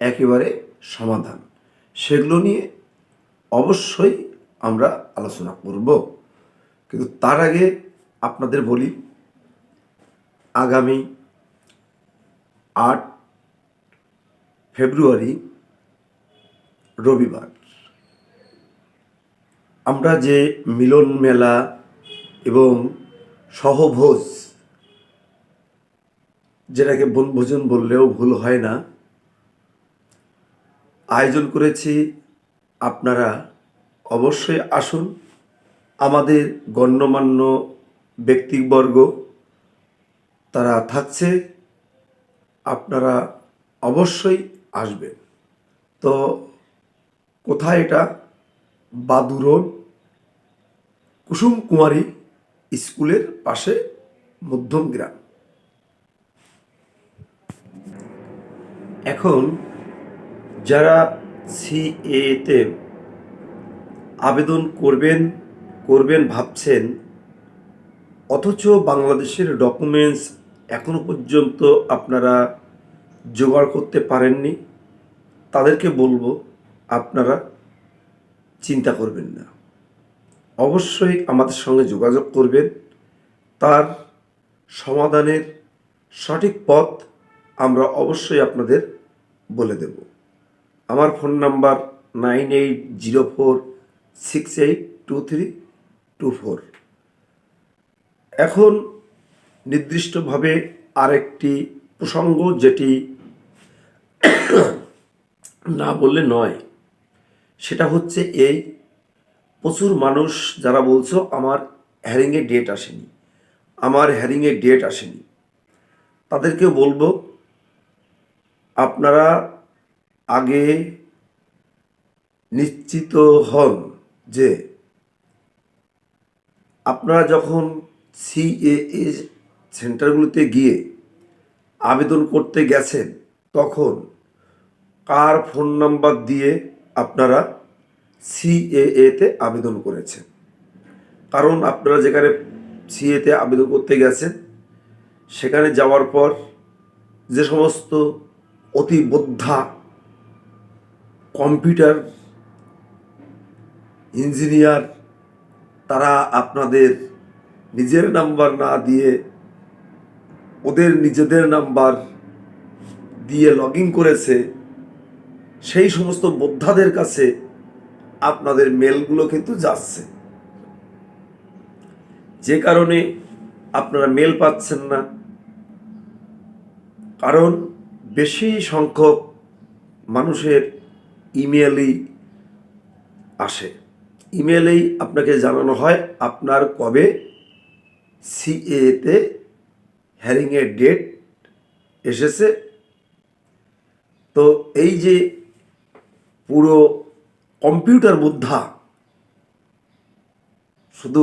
একেবারে সমাধান। সেগুলো নিয়ে অবশ্যই আমরা আলোচনা করব। কিন্তু তার আগে আপনাদের বলি, আগামী 8 ফেব্রুয়ারি রবিবার আমরা যে মিলন মেলা এবং সহভোজ, যেটাকে বনভোজন বললেও ভুল হয় না, আয়োজন করেছি। আপনারা অবশ্যই আসুন। আমাদের গণ্যমান্য ব্যক্তিবর্গ তারা থাকছে, আপনারা অবশ্যই আসবেন। তো কোথায় এটা? বাদু রোড, কুসুম কুমারী স্কুলের পাশে, মধ্যম গ্রাম। এখন যারা সিএতে আবেদন করবেন ভাবছেন, অথচ বাংলাদেশের ডকুমেন্টস এখনো পর্যন্ত আপনারা জোগাড় করতে পারেননি, তাদেরকে বলবো আপনারা চিন্তা করবেন না, অবশ্যই আমাদের সঙ্গে যোগাযোগ করবেন। তার সমাধানের সঠিক পথ আমরা অবশ্যই আপনাদের বলে দেব। আমার ফোন নাম্বার 9804682324। এখন নির্দিষ্টভাবে আরেকটি প্রসঙ্গ, যেটি না বললে নয়, সেটা হচ্ছে এই, প্রচুর মানুষ যারা বলছো আমার হ্যারিংয়ে ডেট আসেনি, তাদেরকে বলবো আপনারা আগে নিশ্চিত হন যে আপনারা যখন সিএএ সেন্টারগুলোতে গিয়ে আবেদন করতে গেছেন, তখন কার ফোন নাম্বার দিয়ে আপনারা সিএএতে আবেদন করেছেন। কারণ আপনারা যেখানে সিএতে আবেদন করতে গেছেন, সেখানে যাওয়ার পর যে সমস্ত অতি বোদ্ধা কম্পিউটার ইঞ্জিনিয়ার, তারা আপনাদের নিজের নাম্বার না দিয়ে ওদের নিজেদের নাম্বার দিয়ে লগ ইন করেছে, সেই সমস্ত বোদ্ধাদের কাছে আপনাদের মেলগুলো কিন্তু যাচ্ছে, যে কারণে আপনারা মেল পাচ্ছেন না। কারণ বেশি সংখ্যক মানুষের ইমেলই আসে, ইমেলেই আপনাকে জানানো হয় আপনার কবে সিএতে হ্যারিংয়ের ডেট এসেছে। তো এই যে পুরো কম্পিউটার বোদ্ধা, শুধু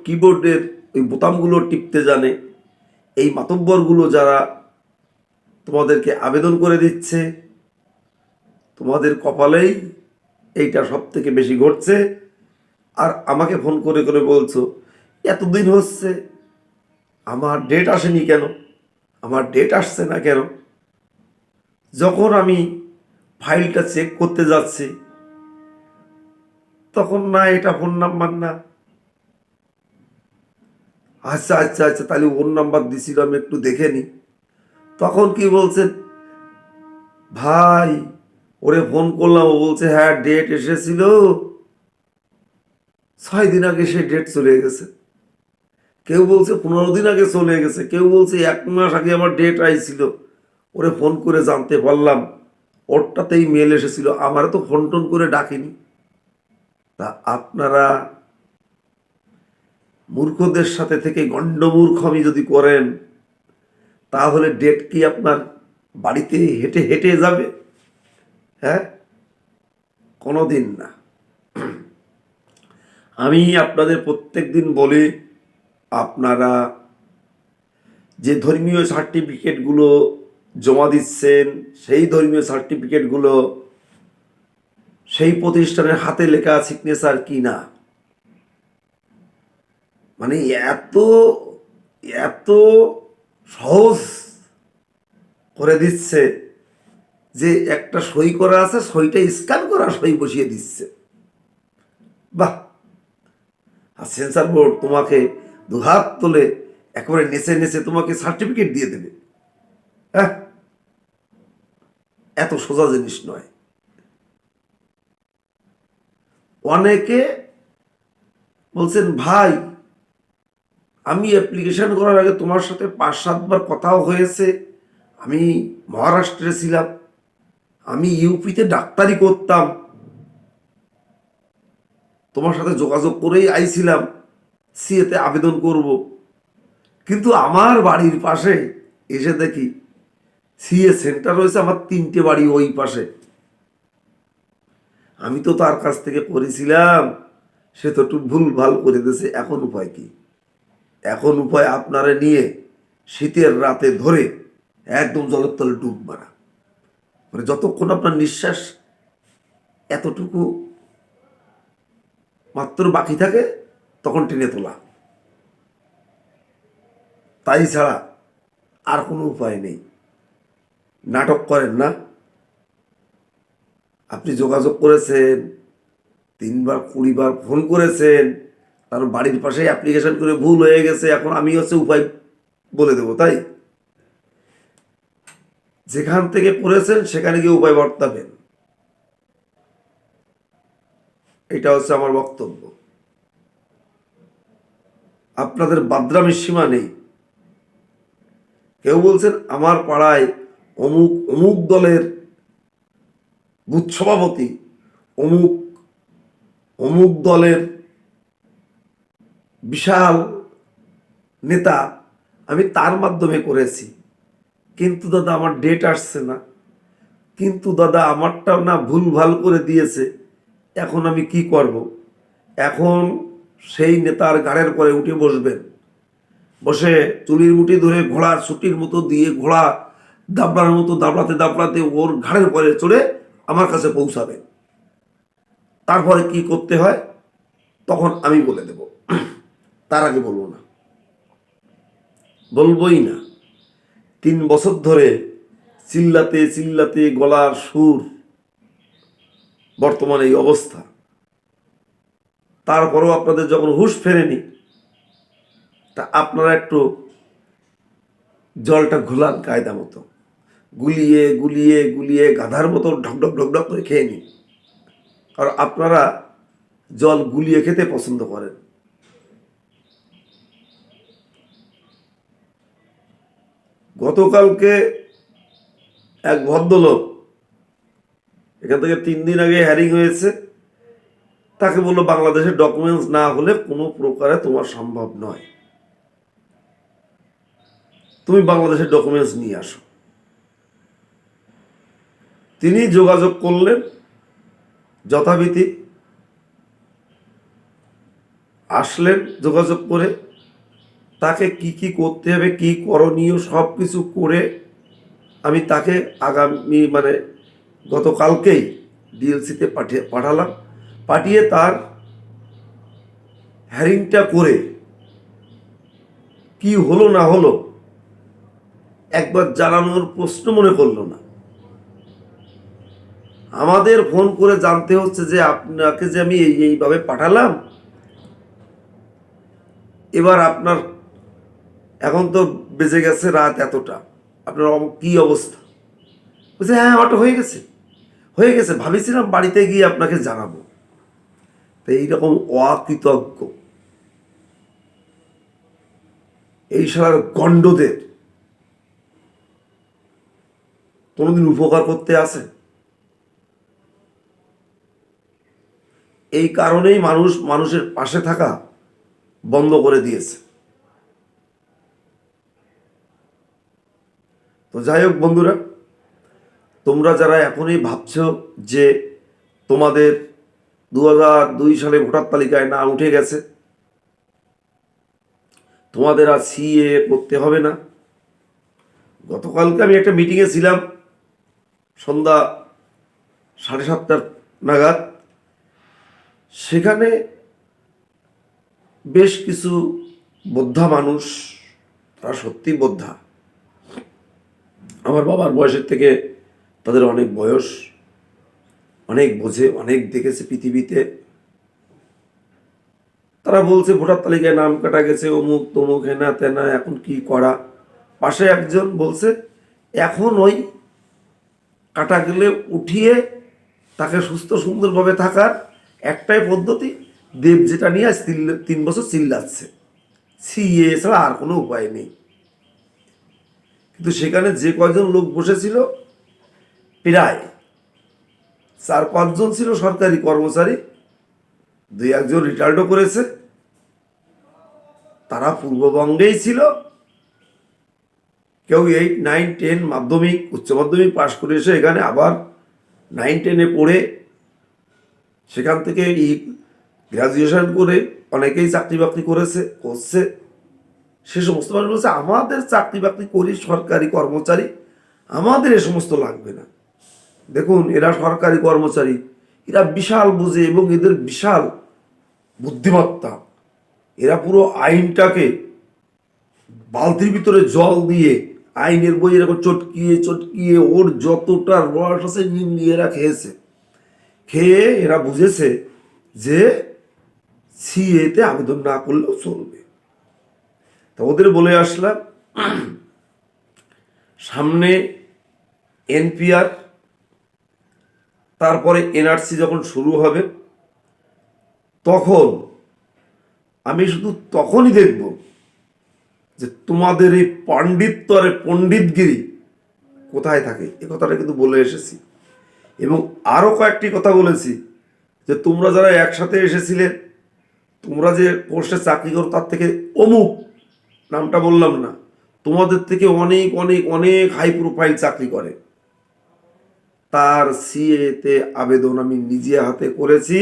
কিবোর্ডের ওই বোতামগুলো টিপতে জানে, এই মাতব্বরগুলো যারা তোমাদেরকে আবেদন করে দিচ্ছে, তোমাদের কপালেই এইটা সব থেকে বেশি ঘটছে। আর আমাকে ফোন করে করে বলছো এতদিন হচ্ছে আমার ডেট আসেনি কেন, আমার ডেট আসছে না কেন। যখন আমি ফাইলটা চেক করতে যাচ্ছি, তখন না এটা ফোন নাম্বার না। আচ্ছা আচ্ছা আচ্ছা, তাহলে ওর নাম্বার দিছিল, আমি একটু দেখে নিই। তখন কি বলছেন, ভাই ওরে ফোন করলাম, ও বলছে হ্যাঁ ডেট এসেছিল, 6 দিন আগে সে ডেট চলে গেছে। কেউ বলছে 15 দিন আগে চলে গেছে, কেউ বলছে 1 মাস আগে আমার ডেট আইছিল, ওরে ফোন করে জানতে পারলাম ওরটাতেই মেল এসেছিল, আমারও তো ফোন টোন করে ডাকিনি। তা আপনারা মূর্খদের সাথে থেকে গণ্ডমূর্খমি যদি করেন, তাহলে ডেট কি আপনার বাড়িতে হেঁটে হেঁটে যাবে? হ্যাঁ, কোনোদিন না। আমি আপনাদের প্রত্যেক দিন বলি, আপনারা যে ধর্মীয় সার্টিফিকেটগুলো জমা দিচ্ছেন, সেই ধর্মীয় সার্টিফিকেটগুলো সেই প্রতিষ্ঠানের হাতে লেখা সিগনেচার কি না, মানে এত এত সহজ করে দিচ্ছে, যে একটা সই করা আছে, সইটা স্ক্যান করা সই বসিয়ে দিচ্ছে। বাহ! আর সেন্সার বোর্ড তোমাকে দুহাত তুলে একেবারে নেচে নেচে তোমাকে সার্টিফিকেট দিয়ে দেবে। হ্যাঁ, এত সোজা জিনিস নয়। অনেকে বলছেন, ভাই আমি অ্যাপ্লিকেশন করার আগে তোমার সাথে 5-7 বার কথাও হয়েছে, আমি মহারাষ্ট্রে ছিলাম, আমি ইউপিতে ডাক্তারি করতাম, তোমার সাথে যোগাযোগ করেই আইছিলাম সিএতে আবেদন করব, কিন্তু আমার বাড়ির পাশে এসে দেখি সিএ সেন্টার রয়েছে, আমার 3টে বাড়ি ওই পাশে। আমি তো তার কাছ থেকে করেছিলাম, সে তো একটু ভুল ভাল করে দিয়েছে। এখন উপায় কি? এখন উপায় আপনারে নিয়ে শীতের রাতে ধরে একদম জলের তলে ডুব মারা, মানে যতক্ষণ আপনার নিঃশ্বাস এতটুকু মাত্র বাকি থাকে তখন টেনে তোলা, তাই ছাড়া আর কোনো উপায় নেই। নাটক করেন না। আপনি যোগাযোগ করেছেন, 3 বার 20 বার ফোন করেছেন, তার বাড়ির পাশে অ্যাপ্লিকেশন করে ভুল হয়ে গেছে, এখন আমি উপায় বলে দেবো, তাই? যেখান থেকে করেছেন সেখানে গিয়ে উপায় বর্তাবেন, এটা হচ্ছে আমার বক্তব্য। আপনাদের বাদরামের সীমা নেই। কেউ বলছেন আমার পাড়ায় অমুক অমুক দলের বুথ সভাপতি, অমুক অমুক দলের বিশাল নেতা, আমি তার মাধ্যমে করেছি, কিন্তু দাদা আমার ডেট আসছে না, কিন্তু দাদা আমারটাও না ভুল ভাল করে দিয়েছে, এখন আমি কি করব? এখন সেই নেতার ঘাড়ের পরে উঠে বসবেন, বসে চুলির মুঠি ধরে ঘোড়ার ছুটির মতো দিয়ে ঘোড়া দাবড়ার মতো দাবড়াতে দাবড়াতে ওর ঘাড়ের পরে চড়ে আমার কাছে পৌঁছাবে। তারপরে কি করতে হয় তখন আমি বলে দেব, তার আগে বলবো না, বলবই না। 3 বছর ধরে চিল্লাতে চিল্লাতে গলার সুর বর্তমানে এই অবস্থা। তারপরেও আপনাদের যখন হুঁশ ফেরেনি, তা আপনারা একটু জলটা ঘোলান কায়দা মতো, গুলিয়ে গুলিয়ে গুলিয়ে গাধার মতো ঢকঢক ঢকঢক করে খেয়ে নিন। কারণ আপনারা জল গুলিয়ে খেতে পছন্দ করেন। গতকালকে এক ভদ্রলোক, এখান থেকে 3 দিন আগে হ্যারিং হয়েছে, তাকে বললো বাংলাদেশের ডকুমেন্টস না হলে কোনো প্রকারে তোমার সম্ভব নয়, তুমি বাংলাদেশের ডকুমেন্টস নিয়ে আসো। তিনি যোগাযোগ করলেন, যথাবিধি আসলেন, যোগাযোগ করে তাকে কি কি করতে হবে, কি করণীয় সব কিছু করে আমি তাকে আগামী মানে গতকালকেই ডিএলসিতে পাঠালাম। পাঠিয়ে তার হ্যারিংটা করে কি হলো না হলো একবার জানানোর প্রশ্ন মনে করলো না। আমাদের ফোন করে জানতে হচ্ছে যে আপনাকে যে আমি এইভাবে পাঠালাম, এবার আপনার এখন তো বেজে গেছে রাত এতটা, আপনার কি অবস্থা? বলছে হ্যাঁ আমারটা হয়ে গেছে, হয়ে গেছে, ভাবছিলাম বাড়িতে গিয়ে আপনাকে জানাবো। তো এইরকম অকৃতজ্ঞ এই সারার গণ্ডদের কোনোদিন উপকার করতে আসে? এই কারণেই মানুষ মানুষের পাশে থাকা বন্ধ করে দিয়েছে। তো যাই হোক বন্ধুরা, তোমরা যারা এখনই ভাবছ যে তোমাদের 2002 সালে ভোটার তালিকায় না উঠে গেছে, তোমাদের আর সিএ করতে হবে না, গতকালকে আমি একটা মিটিংয়ে ছিলাম সন্ধ্যা 7:30 নাগাদ। সেখানে বেশ কিছু বোদ্ধা মানুষ, তারা সত্যি বোদ্ধা, আমার বাবার বয়সের থেকে তাদের অনেক বয়স, অনেক বোঝে, অনেক দেখেছে পৃথিবীতে। তারা বলছে ভোটার তালিকায় নাম কাটা গেছে, অমুক তমুক, হেনা তেনা, এখন কি করা। পাশে একজন বলছে এখন ওই কাটা গেলে উঠিয়ে তাকে সুস্থ সুন্দরভাবে থাকার একটাই পদ্ধতি, দেব যেটা নিয়ে আজ 3 বছর চিল্লাচ্ছে, সিএ ছাড়া আর কোনো উপায় নেই। কিন্তু সেখানে যে কয়জন লোক বসেছিল, প্রায় 4-5 জন ছিল সরকারি কর্মচারী, 2-1 জন রিটায়ার্ডও করেছে। তারা পূর্ববঙ্গেই ছিল। কেউ 8, 9, 10 মাধ্যমিক, উচ্চ মাধ্যমিক পাশ করে এসে এখানে আবার 9, 10-এ পড়ে সেখান থেকে গ্রাজুয়েশন করে অনেকেই চাকরি বাকরি করছে। সে সমস্ত মানুষ বলছে আমাদের চাকরি বাকরি করি, সরকারি কর্মচারী, আমাদের এ সমস্ত লাগবে না। দেখুন, এরা সরকারি কর্মচারী, এরা বিশাল বুঝে এবং এদের বিশাল বুদ্ধিমত্তা। এরা পুরো আইনটাকে বালতির ভিতরে জল দিয়ে আইনের বই এরকম চটকিয়ে চটকিয়ে ওর যতটা রস আছে নিয়ে এরা খেয়ে এরা বুঝেছে যে সিএতে আবেদন না করলেও চলবে। তা ওদের বলে আসলাম, সামনে এনপিআর, তারপরে এনআরসি যখন শুরু হবে, তখন আমি শুধু তখনই দেখব যে তোমাদের এই পাণ্ডিত্য আর পণ্ডিতগিরি কোথায় থাকে। এ কথাটা কিন্তু বলে এসেছি এবং আরও কয়েকটি কথা বলেছি যে তোমরা যারা একসাথে এসেছিলে, তোমরা যে পোস্টে চাকরি করো তার থেকে অমুক, নামটা বললাম না, তোমাদের থেকে অনেক অনেক অনেক হাই প্রোফাইল চাকরি করে, তার সিএতে আবেদন আমি নিজে হাতে করেছি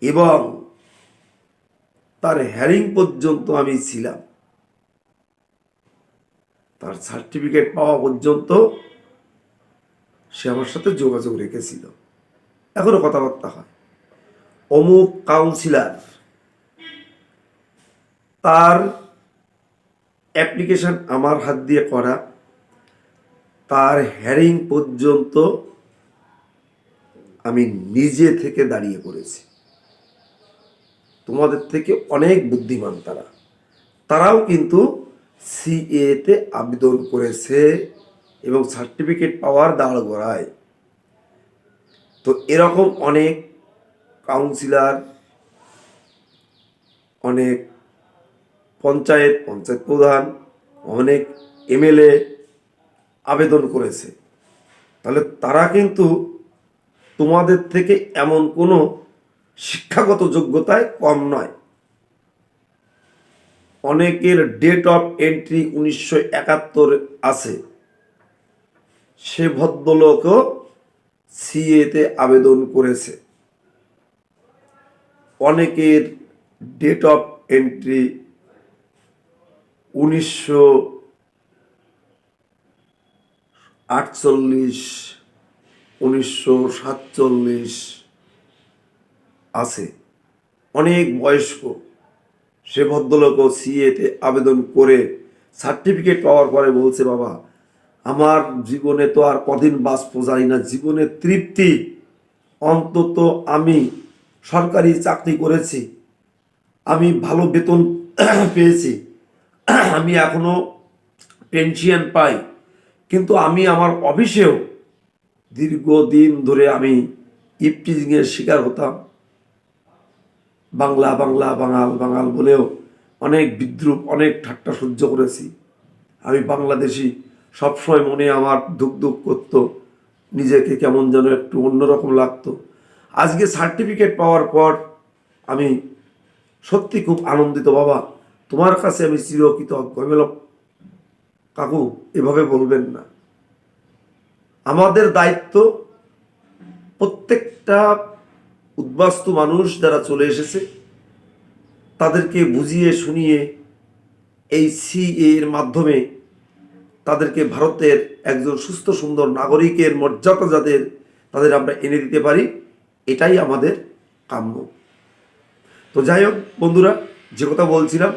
এবং তার হ্যারিং পর্যন্ত আমি ছিলাম। তার সার্টিফিকেট পাওয়া পর্যন্ত সে আমার সাথে যোগাযোগ রেখেছিল, এখনো কথাবার্তা হয়। অমুক কাউন্সিলর, তার অ্যাপ্লিকেশন আমার হাত দিয়ে করা, তার হ্যারিং পর্যন্ত আমি নিজে থেকে দাঁড়িয়ে করেছি। তোমাদের থেকে অনেক বুদ্ধিমান তারাও কিন্তু সিএতে আবেদন করেছে এবং সার্টিফিকেট পাওয়ার দাঁড় গড়ায়। তো এরকম অনেক কাউন্সিলর, অনেক পঞ্চায়েত প্রধান, অনেক এমএলএ আবেদন করেছে। তাহলে তারা কিন্তু তোমাদের থেকে এমন কোনো শিক্ষাগত যোগ্যতায় কম নয়। অনেকের ডেট অফ এন্ট্রি 1971 আছে, সে ভদ্রলোকও সিএতে আবেদন করেছে। অনেকের ডেট অফ এন্ট্রি 1948, 1947 আছে, অনেক বয়স্ক। সে ভদ্রলোকও সিএতে আবেদন করে সার্টিফিকেট পাওয়ার পরে বলছে, বাবা আমার জীবনে তো আর কদিন বাঁচবো জানি না, জীবনের তৃপ্তি অন্তত আমি সরকারি চাকরি করেছি, আমি ভালো বেতন পেয়েছি, আমি এখনো পেনশন পাই, কিন্তু আমি আমার অফিসেও দীর্ঘদিন ধরে আমি ইপটিজিংয়ের শিকার হতাম। বাংলা বাংলা বাঙাল বাঙাল বলেও অনেক বিদ্রুপ, অনেক ঠাট্টা সহ্য করেছি। আমি বাংলাদেশি, সবসময় মনে আমার দুঃখ দুঃখ করতো, নিজেকে কেমন যেন একটু অন্যরকম লাগতো। আজকে সার্টিফিকেট পাওয়ার পর আমি সত্যি খুব আনন্দিত। বাবা তোমার কাছে আমি চিরকৃতজ্ঞ। আমি বললাম, কাকু এভাবে বলবেন না, আমাদের দায়িত্ব প্রত্যেকটা উদ্বাস্তু মানুষ যারা চলে এসেছে তাদেরকে বুঝিয়ে শুনিয়ে এই সিএ এর মাধ্যমে তাদেরকে ভারতের একজন সুস্থ সুন্দর নাগরিকের মর্যাদা তাদের আমরা এনে দিতে পারি, এটাই আমাদের কাম্য। তো যাই হোক বন্ধুরা, যে কথা বলছিলাম,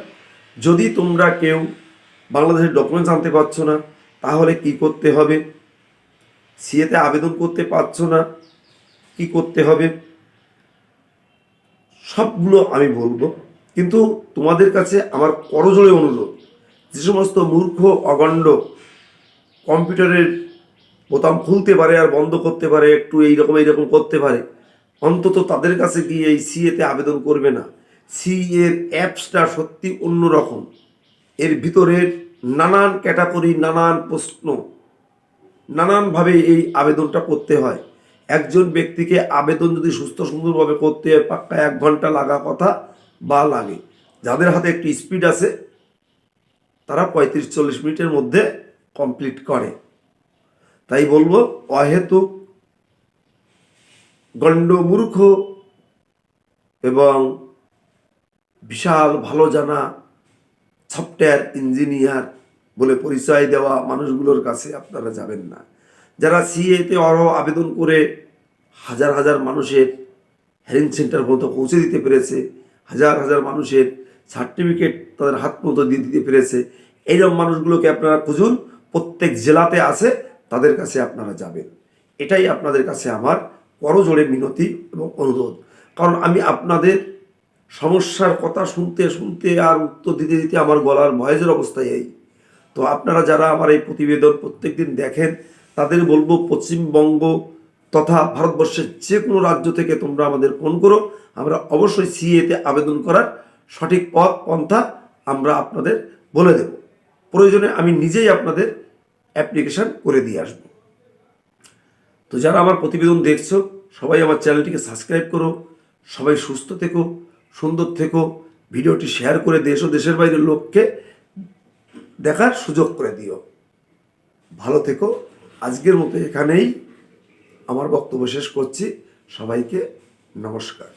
যদি তোমরা কেউ বাংলাদেশের ডকুমেন্টস আনতে পারছো না, তাহলে কি করতে হবে? সিএতে আবেদন করতে পারছো না, কি করতে হবে সবগুলো আমি বলবো। কিন্তু তোমাদের কাছে আমার করজোড়ে অনুরোধ, যে সমস্ত মূর্খ অগণ্ড কম্পিউটারের বোতাম খুলতে পারে আর বন্ধ করতে পারে, একটু এইরকম করতে পারে, অন্তত তাদের কাছে গিয়ে এই সিএতে আবেদন করবে না। সিএর অ্যাপসটা সত্যি অন্যরকম। এর ভিতরের নানান ক্যাটাগরি, নানান প্রশ্ন, নানানভাবে এই আবেদনটা করতে হয়। একজন ব্যক্তিকে আবেদন যদি সুস্থ সুন্দরভাবে করতে হয়, পাক্কা 1 ঘন্টা লাগা কথা বা লাগে। যাদের হাতে একটু স্পিড আছে তারা 35-40 মিনিটের মধ্যে কমপ্লিট করে। তাই বলবো, অহেতুক গণ্ডমূর্খ এবং বিশাল ভালো জানা সফটওয়্যার ইঞ্জিনিয়ার বলে পরিচয় দেওয়া মানুষগুলোর কাছে আপনারা যাবেন না। যারা সিএতে আবেদন করে হাজার হাজার মানুষের হেয়ারিং সেন্টার পর্যন্ত পৌঁছে দিতে পেরেছে, হাজার হাজার মানুষের সার্টিফিকেট তাদের হাত পর্যন্ত দিয়ে দিতে পেরেছে, এইরকম মানুষগুলোকে আপনারা খুঁজুন। প্রত্যেক জেলাতে আছে, তাদের কাছে আপনারা যাবেন। এটাই আপনাদের কাছে আমার করজোড়ে মিনতি এবং অনুরোধ। কারণ আমি আপনাদের সমস্যার কথা শুনতে শুনতে আর উত্তর দিতে দিতে আমার গলার ভয়েসের অবস্থায় এই। তো আপনারা যারা আমার এই প্রতিবেদন প্রত্যেকদিন দেখেন, তাদের বলবো পশ্চিমবঙ্গ তথা ভারতবর্ষের যে কোনো রাজ্য থেকে তোমরা আমাদের ফোন করো, আমরা অবশ্যই সিএতে আবেদন করার সঠিক পথ পন্থা আমরা আপনাদের বলে দেব। প্রয়োজনে আমি নিজেই আপনাদের অ্যাপ্লিকেশান করে দিয়ে আসব। তো যারা আমার প্রতিবেদন দেখছো, সবাই আমার চ্যানেলটিকে সাবস্ক্রাইব করো। সবাই সুস্থ থেকো, সুন্দর থেকো। ভিডিওটি শেয়ার করে দেশ ও দেশের বাইরের লোককে দেখার সুযোগ করে দিও। ভালো থেকো। আজকের মতো এখানেই আমার বক্তব্য শেষ করছি। সবাইকে নমস্কার।